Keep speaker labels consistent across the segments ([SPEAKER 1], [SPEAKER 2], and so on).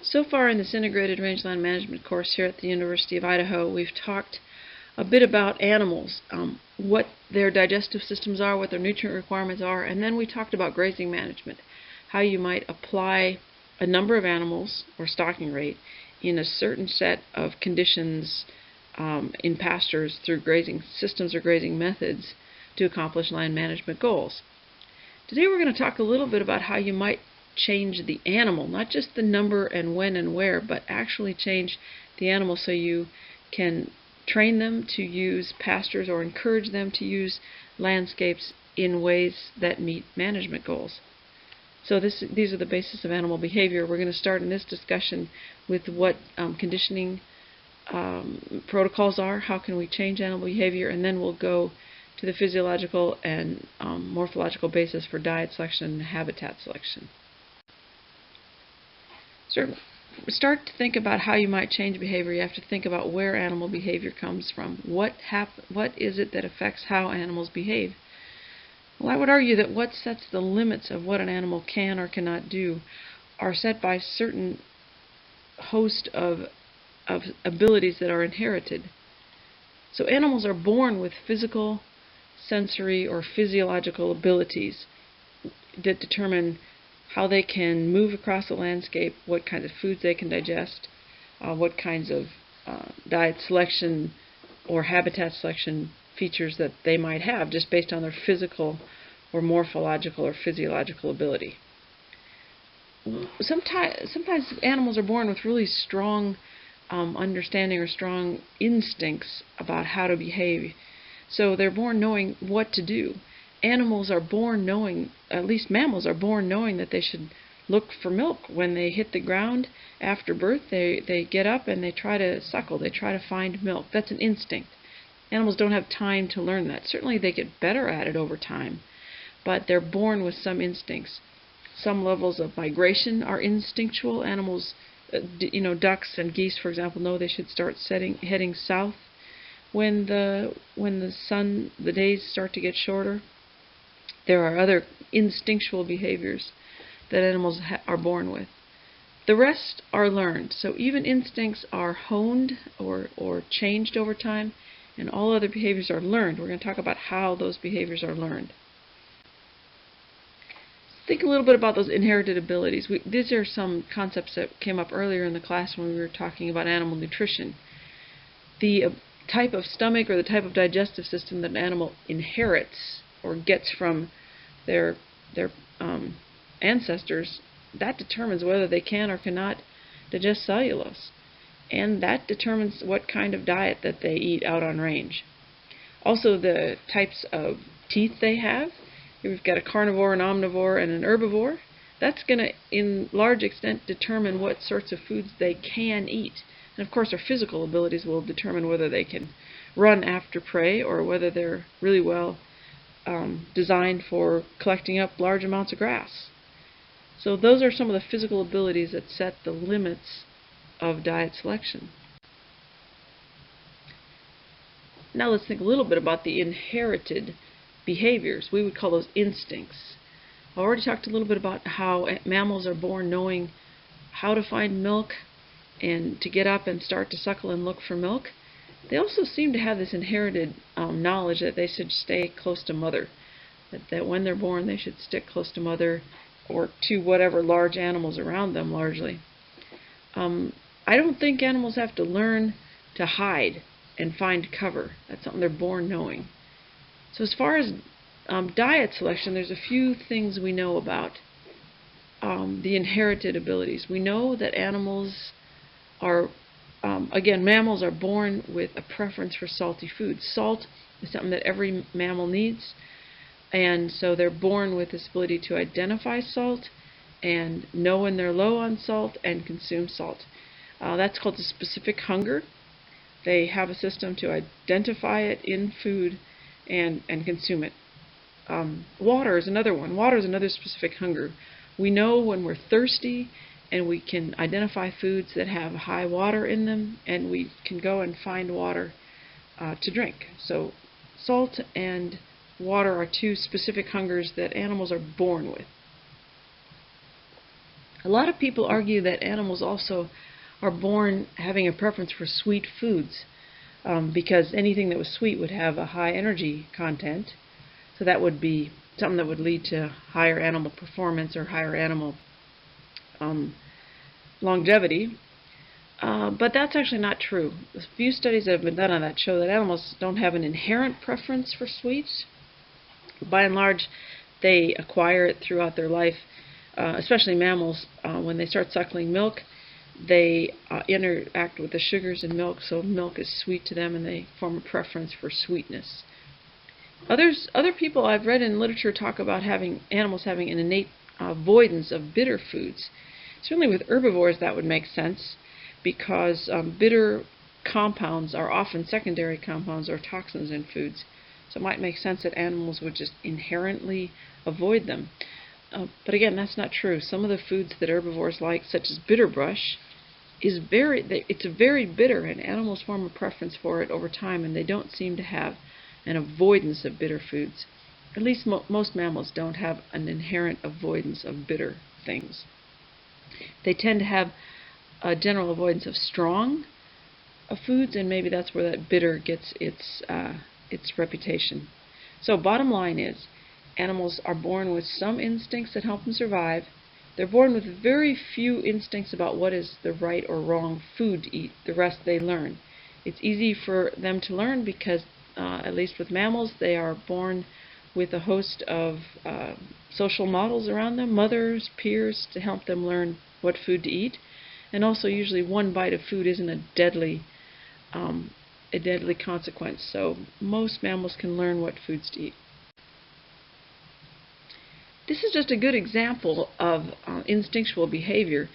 [SPEAKER 1] So far in this integrated rangeland management course here at the University of Idaho, we've talked a bit about animals, what their digestive systems are, what their nutrient requirements are, and then we talked about grazing management, how you might apply a number of animals, or stocking rate, in a certain set of conditions in pastures through grazing systems or grazing methods to accomplish land management goals. Today we're going to talk a little bit about how you might change the animal, not just the number and when and where, but actually change the animal so you can train them to use pastures or encourage them to use landscapes in ways that meet management goals. So these are the basis of animal behavior. We're going to start in this discussion with what conditioning protocols are, how can we change animal behavior, and then we'll go to the physiological and morphological basis for diet selection and habitat selection. So start to think about how you might change behavior. You have to think about where animal behavior comes from. What is it that affects how animals behave? Well, I would argue that what sets the limits of what an animal can or cannot do are set by certain host of abilities that are inherited. So animals are born with physical, sensory, or physiological abilities that determine how they can move across the landscape, what kinds of foods they can digest, what kinds of diet selection or habitat selection features that they might have just based on their physical or morphological or physiological ability. Sometimes animals are born with really strong understanding or strong instincts about how to behave. So they're born knowing what to do. Animals are born knowing, at least mammals are born knowing that they should look for milk. When they hit the ground after birth, they get up and they try to suckle. They try to find milk. That's an instinct. Animals don't have time to learn that. Certainly they get better at it over time, but they're born with some instincts. Some levels of migration are instinctual. Animals, ducks and geese, for example, know they should start heading south when the days start to get shorter. There are other instinctual behaviors that animals are born with. The rest are learned. So even instincts are honed or changed over time, and all other behaviors are learned. We're going to talk about how those behaviors are learned. Think a little bit about those inherited abilities. These are some concepts that came up earlier in the class when we were talking about animal nutrition. The type of stomach or the type of digestive system that an animal inherits or gets from their ancestors, that determines whether they can or cannot digest cellulose. And that determines what kind of diet that they eat out on range. Also, the types of teeth they have. We've got a carnivore, an omnivore, and an herbivore. That's going to, in large extent, determine what sorts of foods they can eat. And of course, their physical abilities will determine whether they can run after prey or whether they're really well designed for collecting up large amounts of grass. So those are some of the physical abilities that set the limits of diet selection. Now let's think a little bit about the inherited behaviors. We would call those instincts. I already talked a little bit about how mammals are born knowing how to find milk and to get up and start to suckle and look for milk. They also seem to have this inherited knowledge that they should stay close to mother, that when they're born they should stick close to mother or to whatever large animals around them largely. I don't think animals have to learn to hide and find cover. That's something they're born knowing. So as far as diet selection, there's a few things we know about the inherited abilities. We know that animals are, again, mammals are born with a preference for salty foods. Salt is something that every mammal needs, and so they're born with this ability to identify salt and know when they're low on salt and consume salt. That's called a specific hunger. They have a system to identify it in food and consume it. Water is another one. Water is another specific hunger. We know when we're thirsty, and we can identify foods that have high water in them, and we can go and find water to drink. So salt and water are two specific hungers that animals are born with. A lot of people argue that animals also are born having a preference for sweet foods, because anything that was sweet would have a high energy content. So that would be something that would lead to higher animal performance or higher animal longevity. But that's actually not true. A few studies that have been done on that show that animals don't have an inherent preference for sweets. By and large, they acquire it throughout their life, especially mammals. When they start suckling milk, they interact with the sugars in milk, so milk is sweet to them, and they form a preference for sweetness. Other people I've read in literature talk about animals having an innate avoidance of bitter foods. Certainly with herbivores that would make sense, because bitter compounds are often secondary compounds or toxins in foods. So it might make sense that animals would just inherently avoid them. But again, that's not true. Some of the foods that herbivores like, such as bitterbrush, it's very bitter, and animals form a preference for it over time, and they don't seem to have an avoidance of bitter foods. At least most mammals don't have an inherent avoidance of bitter things. They tend to have a general avoidance of strong foods, and maybe that's where that bitter gets its reputation. So bottom line is, animals are born with some instincts that help them survive. They're born with very few instincts about what is the right or wrong food to eat. The rest they learn. It's easy for them to learn because, at least with mammals, they are born with a host of social models around them, mothers, peers, to help them learn what food to eat. And also usually one bite of food isn't a deadly consequence. So most mammals can learn what foods to eat. This is just a good example of instinctual behavior.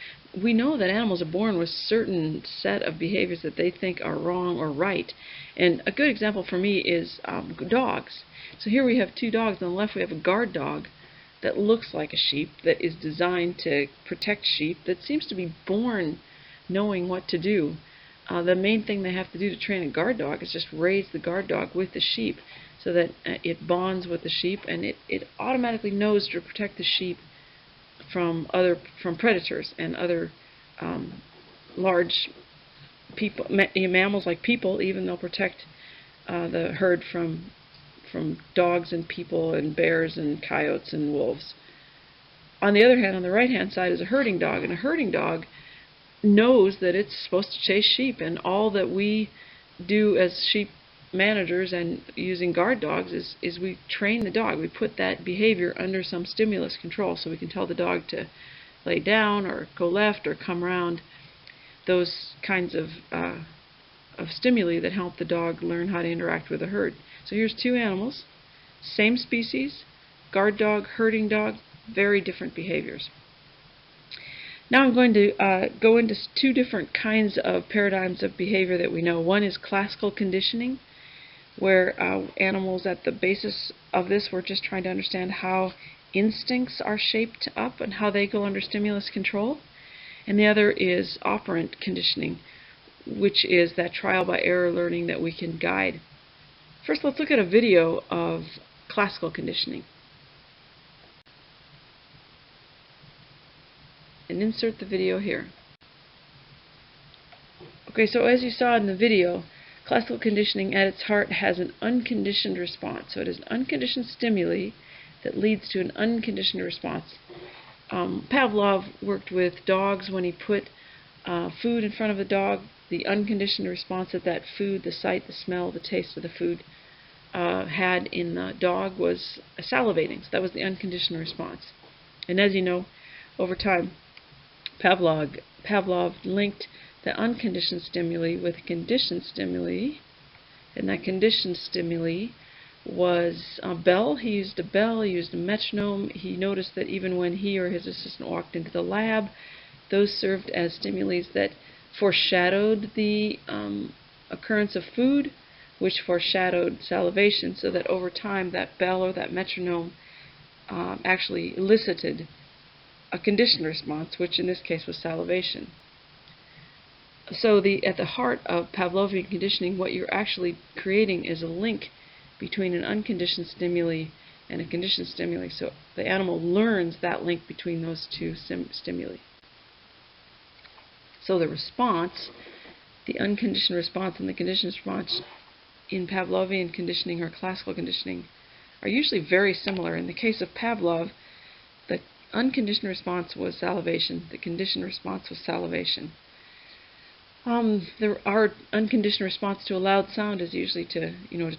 [SPEAKER 1] We know that animals are born with a certain set of behaviors that they think are wrong or right. And a good example for me is dogs. So here we have two dogs. On the left we have a guard dog that looks like a sheep, that is designed to protect sheep, that seems to be born knowing what to do. The main thing they have to do to train a guard dog is just raise the guard dog with the sheep, so that it bonds with the sheep, and it automatically knows to protect the sheep from predators and other large people, mammals like people. Even they'll protect the herd from dogs and people and bears and coyotes and wolves. On the other hand, on the right-hand side is a herding dog, and a herding dog knows that it's supposed to chase sheep, and all that we do as sheep managers and using guard dogs is we train the dog. We put that behavior under some stimulus control, so we can tell the dog to lay down or go left or come around. Those kinds of stimuli that help the dog learn how to interact with the herd. So here's two animals, same species, guard dog, herding dog, very different behaviors. Now I'm going to go into two different kinds of paradigms of behavior that we know. One is classical conditioning, where animals, at the basis of this, we're just trying to understand how instincts are shaped up and how they go under stimulus control. And the other is operant conditioning, which is that trial by error learning that we can guide. First, let's look at a video of classical conditioning. And insert the video here. Okay, so as you saw in the video, classical conditioning at its heart has an unconditioned response. So it is an unconditioned stimuli that leads to an unconditioned response. Pavlov worked with dogs. When he put food in front of a dog, the unconditioned response that that food, the sight, the smell, the taste of the food had in the dog was salivating. So that was the unconditioned response. And as you know, over time, Pavlov linked the unconditioned stimuli with conditioned stimuli, and that conditioned stimuli was a bell. He used a bell, he used a metronome. He noticed that even when he or his assistant walked into the lab, those served as stimuli that foreshadowed the occurrence of food, which foreshadowed salivation, so that over time that bell or that metronome actually elicited a conditioned response, which in this case was salivation. So at the heart of Pavlovian conditioning, what you're actually creating is a link between an unconditioned stimuli and a conditioned stimuli. So the animal learns that link between those two stimuli. So the response, the unconditioned response and the conditioned response in Pavlovian conditioning or classical conditioning are usually very similar. In the case of Pavlov, the unconditioned response was salivation. The conditioned response was salivation. Our unconditioned response to a loud sound is usually to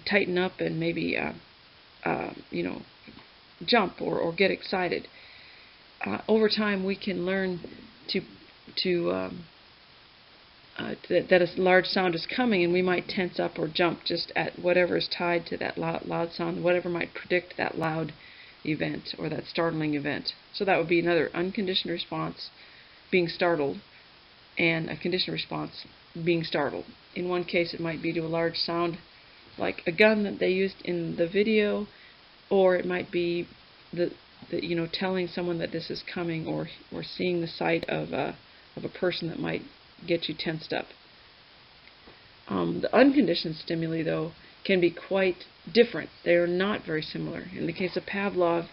[SPEAKER 1] tighten up and maybe jump or get excited. Over time, we can learn that a large sound is coming, and we might tense up or jump just at whatever is tied to that loud sound, whatever might predict that loud event or that startling event. So that would be another unconditioned response, being startled, and a conditioned response, being startled. In one case, it might be to a large sound like a gun that they used in the video, or it might be telling someone that this is coming, or seeing the sight of a person that might get you tensed up. The unconditioned stimuli, though, can be quite different. They are not very similar. In the case of Pavlov,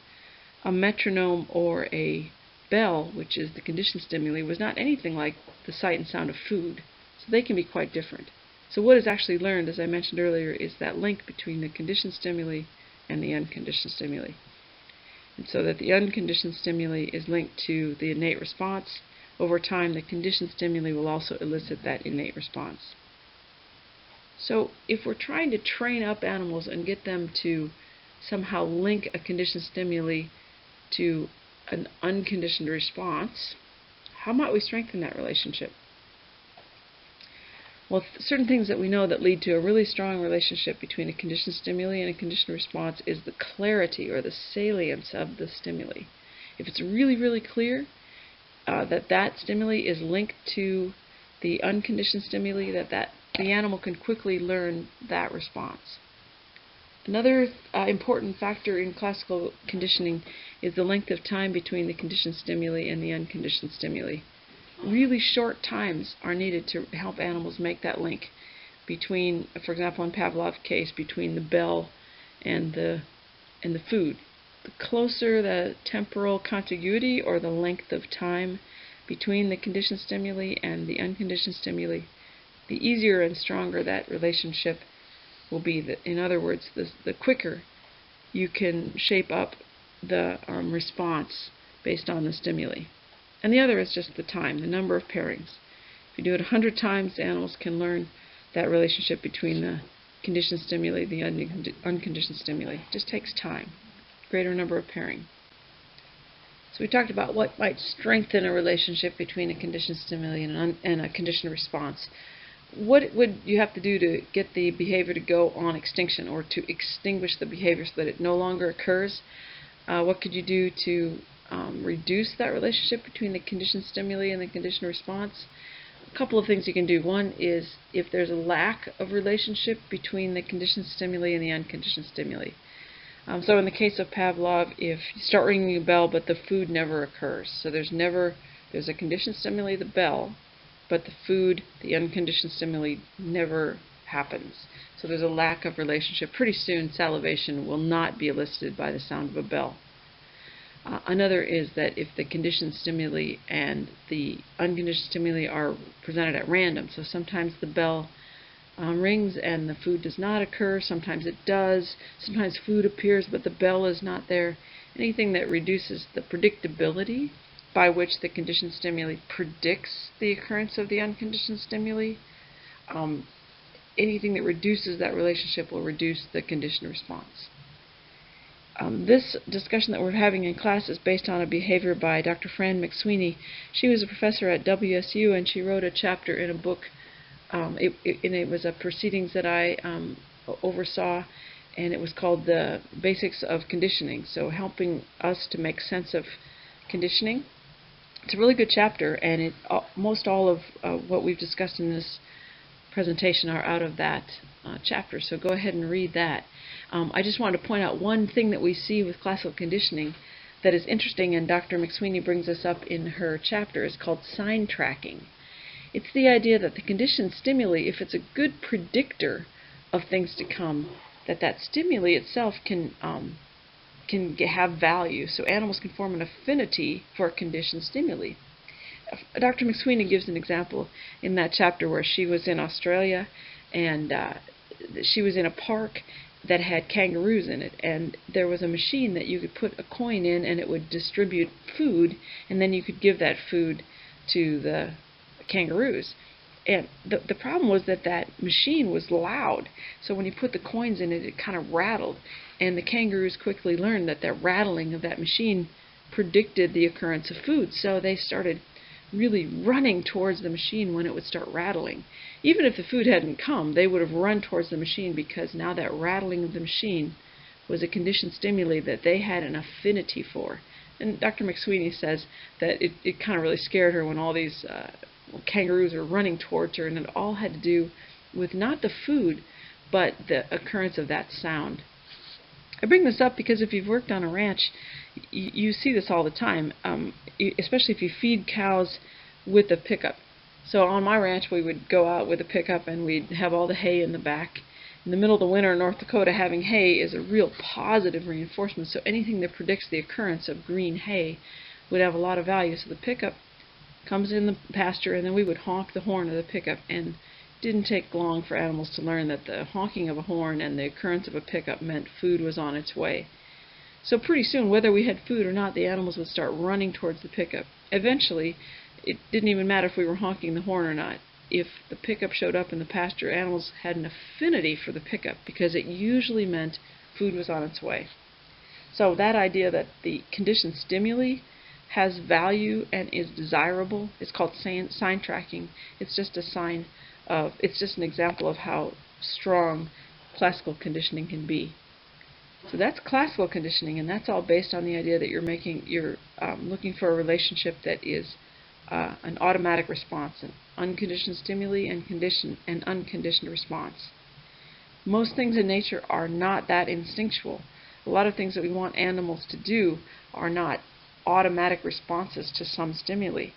[SPEAKER 1] a metronome or a bell, which is the conditioned stimuli, was not anything like the sight and sound of food. So they can be quite different. So what is actually learned, as I mentioned earlier, is that link between the conditioned stimuli and the unconditioned stimuli. And so that the unconditioned stimuli is linked to the innate response. Over time, the conditioned stimuli will also elicit that innate response. So if we're trying to train up animals and get them to somehow link a conditioned stimuli to an unconditioned response, how might we strengthen that relationship? Well, certain things that we know that lead to a really strong relationship between a conditioned stimuli and a conditioned response is the clarity or the salience of the stimuli. If it's really, really clear that stimuli is linked to the unconditioned stimuli, that the animal can quickly learn that response. Another important factor in classical conditioning is the length of time between the conditioned stimuli and the unconditioned stimuli. Really short times are needed to help animals make that link between, for example, in Pavlov's case, between the bell and the food. The closer the temporal contiguity or the length of time between the conditioned stimuli and the unconditioned stimuli, the easier and stronger that relationship will be. In other words, the quicker you can shape up the response based on the stimuli. And the other is just the time, the number of pairings. If you do it 100 times, the animals can learn that relationship between the conditioned stimuli and the unconditioned stimuli. It just takes time, greater number of pairing. So we talked about what might strengthen a relationship between a conditioned stimuli and a conditioned response. What would you have to do to get the behavior to go on extinction, or to extinguish the behavior so that it no longer occurs? What could you do to reduce that relationship between the conditioned stimuli and the conditioned response? A couple of things you can do. One is if there's a lack of relationship between the conditioned stimuli and the unconditioned stimuli. So in the case of Pavlov, if you start ringing a bell but the food never occurs, so there's a conditioned stimuli, the bell, but the food, the unconditioned stimuli, never happens. So there's a lack of relationship. Pretty soon salivation will not be elicited by the sound of a bell. Another is that if the conditioned stimuli and the unconditioned stimuli are presented at random, so sometimes the bell rings and the food does not occur, sometimes it does, sometimes food appears but the bell is not there. Anything that reduces the predictability by which the conditioned stimuli predicts the occurrence of the unconditioned stimuli, anything that reduces that relationship will reduce the conditioned response. This discussion that we're having in class is based on a behavior by Dr. Fran McSweeney. She was a professor at WSU, and she wrote a chapter in a book. It was a proceedings that I oversaw, and it was called The Basics of Conditioning, so helping us to make sense of conditioning. It's a really good chapter, and most all of what we've discussed in this presentation are out of that chapter, so go ahead and read that. I just wanted to point out one thing that we see with classical conditioning that is interesting, and Dr. McSweeney brings this up in her chapter, is called sign tracking. It's the idea that the conditioned stimuli, if it's a good predictor of things to come, that stimuli itself can have value, so animals can form an affinity for a conditioned stimuli. Dr. McSweeney gives an example in that chapter where she was in Australia, and she was in a park that had kangaroos in it, and there was a machine that you could put a coin in and it would distribute food, and then you could give that food to the kangaroos. And the problem was that that machine was loud, so when you put the coins in it, it kind of rattled, and the kangaroos quickly learned that the rattling of that machine predicted the occurrence of food, so they started really running towards the machine when it would start rattling. Even if the food hadn't come, they would have run towards the machine, because now that rattling of the machine was a conditioned stimuli that they had an affinity for. And Dr. McSweeney says that it kind of really scared her when all these kangaroos were running towards her, and it all had to do with not the food, but the occurrence of that sound. I bring this up because if you've worked on a ranch, you see this all the time, especially if you feed cows with a pickup. So on my ranch, we would go out with a pickup and we'd have all the hay in the back. In the middle of the winter in North Dakota, having hay is a real positive reinforcement, so anything that predicts the occurrence of green hay would have a lot of value. So the pickup comes in the pasture, and then we would honk the horn of the pickup, and it didn't take long for animals to learn that the honking of a horn and the occurrence of a pickup meant food was on its way. So pretty soon, whether we had food or not, the animals would start running towards the pickup. Eventually, it didn't even matter if we were honking the horn or not. If the pickup showed up in the pasture, animals had an affinity for the pickup because it usually meant food was on its way. So that idea that the conditioned stimuli has value and is desirable is called sign tracking. It's just a sign of, it's just an example of how strong classical conditioning can be. So that's classical conditioning, and that's all based on the idea that you're looking for a relationship that is an automatic response, an unconditioned stimuli and unconditioned response. Most things in nature are not that instinctual. A lot of things that we want animals to do are not automatic responses to some stimuli.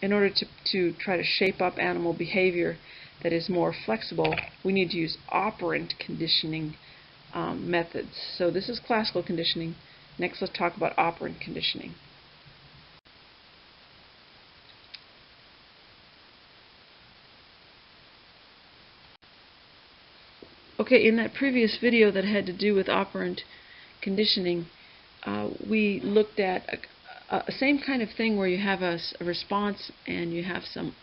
[SPEAKER 1] In order to try to shape up animal behavior that is more flexible, we need to use operant conditioning methods. So this is classical conditioning. Next, let's talk about operant conditioning. Okay, in that previous video that had to do with operant conditioning, we looked at a same kind of thing where you have a response and you have some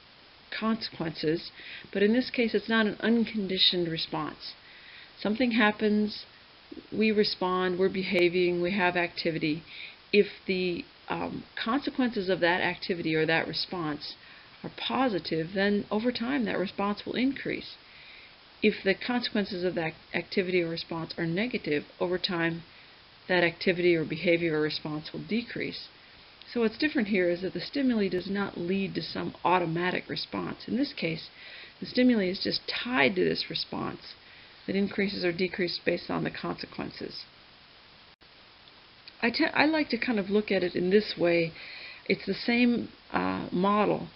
[SPEAKER 1] consequences, but in this case it's not an unconditioned response. Something happens, we respond, we're behaving, we have activity. If the consequences of that activity or that response are positive, then over time that response will increase. If the consequences of that activity or response are negative, over time that activity or behavior or response will decrease. So what's different here is that the stimuli does not lead to some automatic response. In this case, the stimuli is just tied to this response that increases or decreases based on the consequences. I like to kind of look at it in this way. It's the same model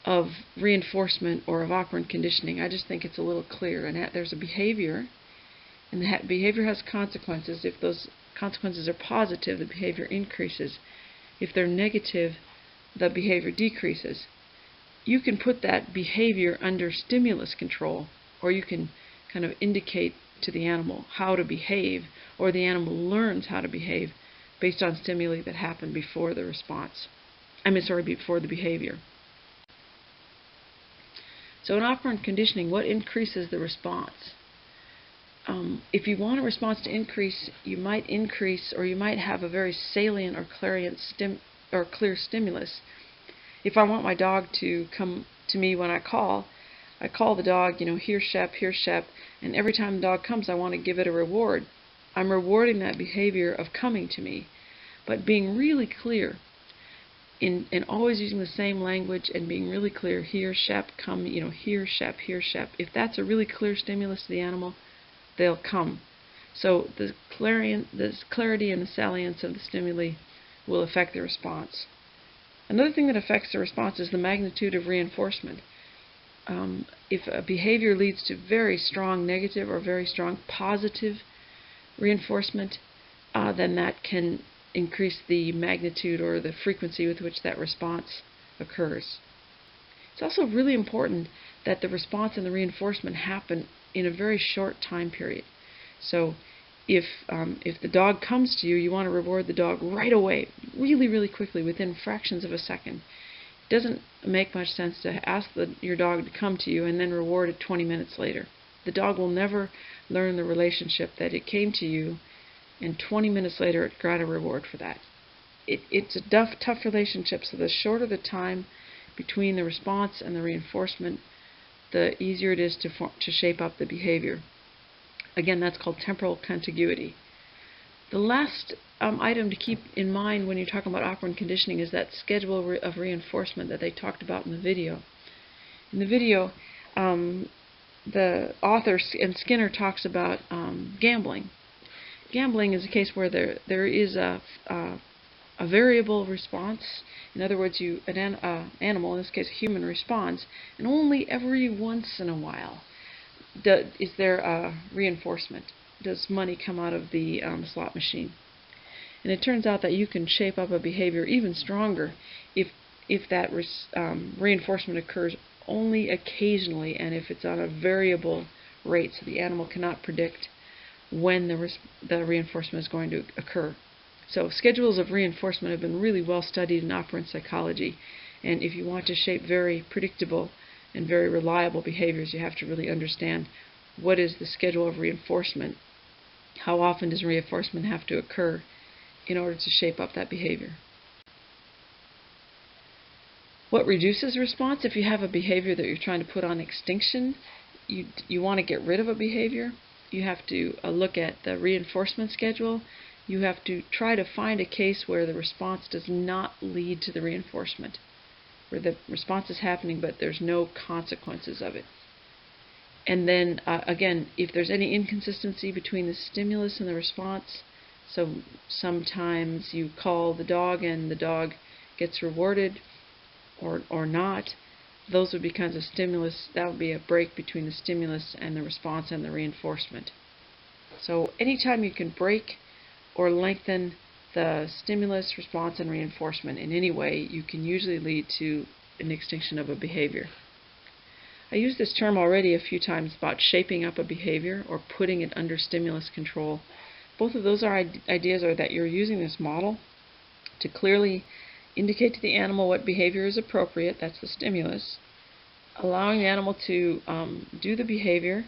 [SPEAKER 1] of reinforcement or of operant conditioning. I just think it's a little clearer. And there's a behavior, and the behavior has consequences. If those consequences are positive, the behavior increases. If they're negative, the behavior decreases. You can put that behavior under stimulus control, or you can kind of indicate to the animal how to behave, or the animal learns how to behave based on stimuli that happen before the response. Before the behavior. So in operant conditioning, what increases the response? If you want a response to increase, you might have a very salient or clear stimulus. If I want my dog to come to me when I call the dog, here Shep, and every time the dog comes, I want to give it a reward. I'm rewarding that behavior of coming to me, but being really clear in always using the same language and being really clear. Here Shep, come. Here Shep, here Shep. If that's a really clear stimulus to the animal, they'll come. So the clarity and the salience of the stimuli will affect the response. Another thing that affects the response is the magnitude of reinforcement. If a behavior leads to very strong negative or very strong positive reinforcement, then that can increase the magnitude or the frequency with which that response occurs. It's also really important that the response and the reinforcement happen in a very short time period. So if the dog comes to you, you want to reward the dog right away, really, really quickly, within fractions of a second. It doesn't make much sense to ask your dog to come to you and then reward it 20 minutes later. The dog will never learn the relationship that it came to you, and 20 minutes later it got a reward for that. It's a tough relationship, so the shorter the time between the response and the reinforcement, the easier it is to shape up the behavior. Again, that's called temporal contiguity. The last item to keep in mind when you're talking about operant conditioning is that schedule of reinforcement that they talked about in the video. In the video, the author and Skinner talks about gambling. Gambling is a case where there is a variable response. In other words, an animal, in this case a human, responds, and only every once in a while is there a reinforcement. Does money come out of the slot machine? And it turns out that you can shape up a behavior even stronger if that reinforcement occurs only occasionally, and if it's on a variable rate, so the animal cannot predict when the reinforcement is going to occur. So schedules of reinforcement have been really well studied in operant psychology, and if you want to shape very predictable and very reliable behaviors, you have to really understand what is the schedule of reinforcement, how often does reinforcement have to occur in order to shape up that behavior. What reduces response? If you have a behavior that you're trying to put on extinction, you want to get rid of a behavior, you have to look at the reinforcement schedule. You have to try to find a case where the response does not lead to the reinforcement, where the response is happening but there's no consequences of it. And then again, if there's any inconsistency between the stimulus and the response, so sometimes you call the dog and the dog gets rewarded or not, those would be kinds of stimulus. That would be a break between the stimulus and the response and the reinforcement. So anytime you can break or lengthen the stimulus, response, and reinforcement in any way, you can usually lead to an extinction of a behavior. I used this term already a few times about shaping up a behavior or putting it under stimulus control. Both of those ideas are that you're using this model to clearly indicate to the animal what behavior is appropriate, that's the stimulus, allowing the animal to do the behavior,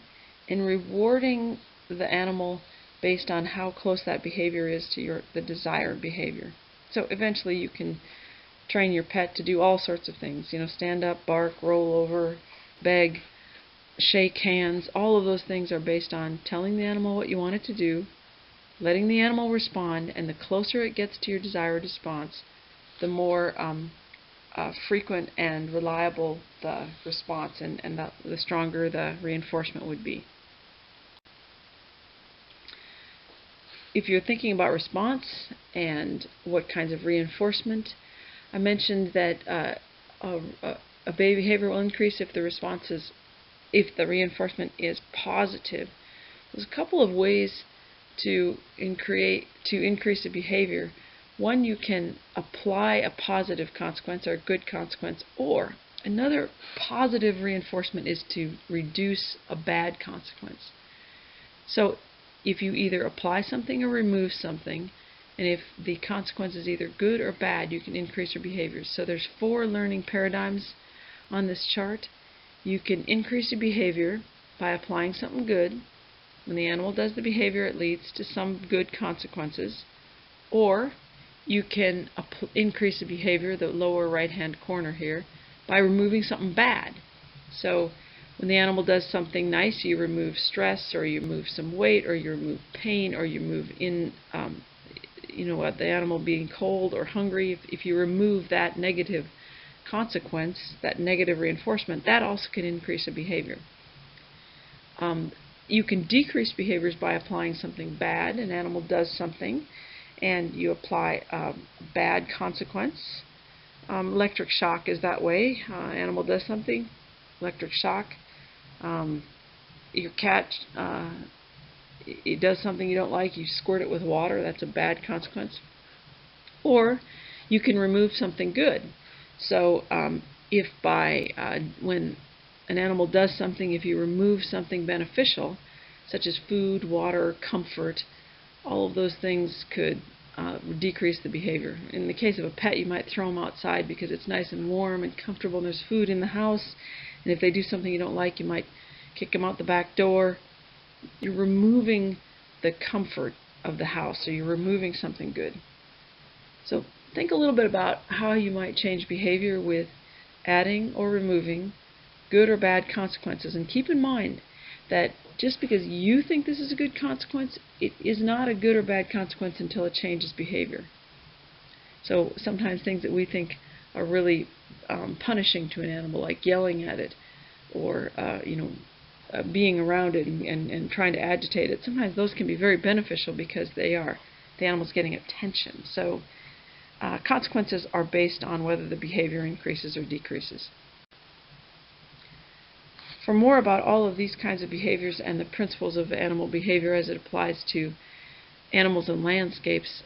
[SPEAKER 1] and rewarding the animal based on how close that behavior is to the desired behavior. So eventually you can train your pet to do all sorts of things, stand up, bark, roll over, beg, shake hands. All of those things are based on telling the animal what you want it to do, letting the animal respond, and the closer it gets to your desired response, the more frequent and reliable the response, and the stronger the reinforcement would be. If you're thinking about response and what kinds of reinforcement, I mentioned that a behavior will increase if the reinforcement is positive. There's a couple of ways to increase a behavior. One, you can apply a positive consequence or a good consequence, or another positive reinforcement is to reduce a bad consequence. So if you either apply something or remove something, and if the consequence is either good or bad, you can increase your behaviors. So there's 4 learning paradigms on this chart. You can increase the behavior by applying something good. When the animal does the behavior, it leads to some good consequences. Or you can increase the behavior, the lower right-hand corner here, by removing something bad. So when the animal does something nice, you remove stress, or you remove some weight, or you remove pain, or you remove the animal being cold or hungry. If you remove that negative consequence, that negative reinforcement, that also can increase a behavior. You can decrease behaviors by applying something bad. An animal does something, and you apply a bad consequence. Electric shock is that way. Animal does something, electric shock. Your cat, it does something you don't like, you squirt it with water, that's a bad consequence. Or you can remove something good. So if by when an animal does something, if you remove something beneficial, such as food, water, comfort, all of those things could decrease the behavior. In the case of a pet, you might throw them outside because it's nice and warm and comfortable and there's food in the house. And if they do something you don't like, you might kick them out the back door. You're removing the comfort of the house, so you're removing something good. So think a little bit about how you might change behavior with adding or removing good or bad consequences. And keep in mind that just because you think this is a good consequence, it is not a good or bad consequence until it changes behavior. So sometimes things that we think are really punishing to an animal, like yelling at it or being around it and trying to agitate it, sometimes those can be very beneficial because the animal's getting attention. So consequences are based on whether the behavior increases or decreases. For more about all of these kinds of behaviors and the principles of animal behavior as it applies to animals and landscapes,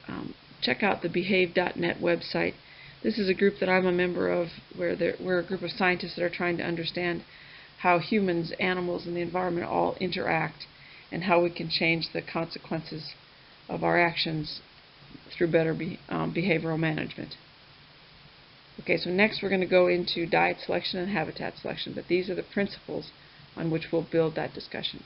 [SPEAKER 1] check out the behavednet website. This is a group that I'm a member of where we're a group of scientists that are trying to understand how humans, animals, and the environment all interact and how we can change the consequences of our actions through better behavioral management. Okay, so next we're going to go into diet selection and habitat selection, but these are the principles on which we'll build that discussion.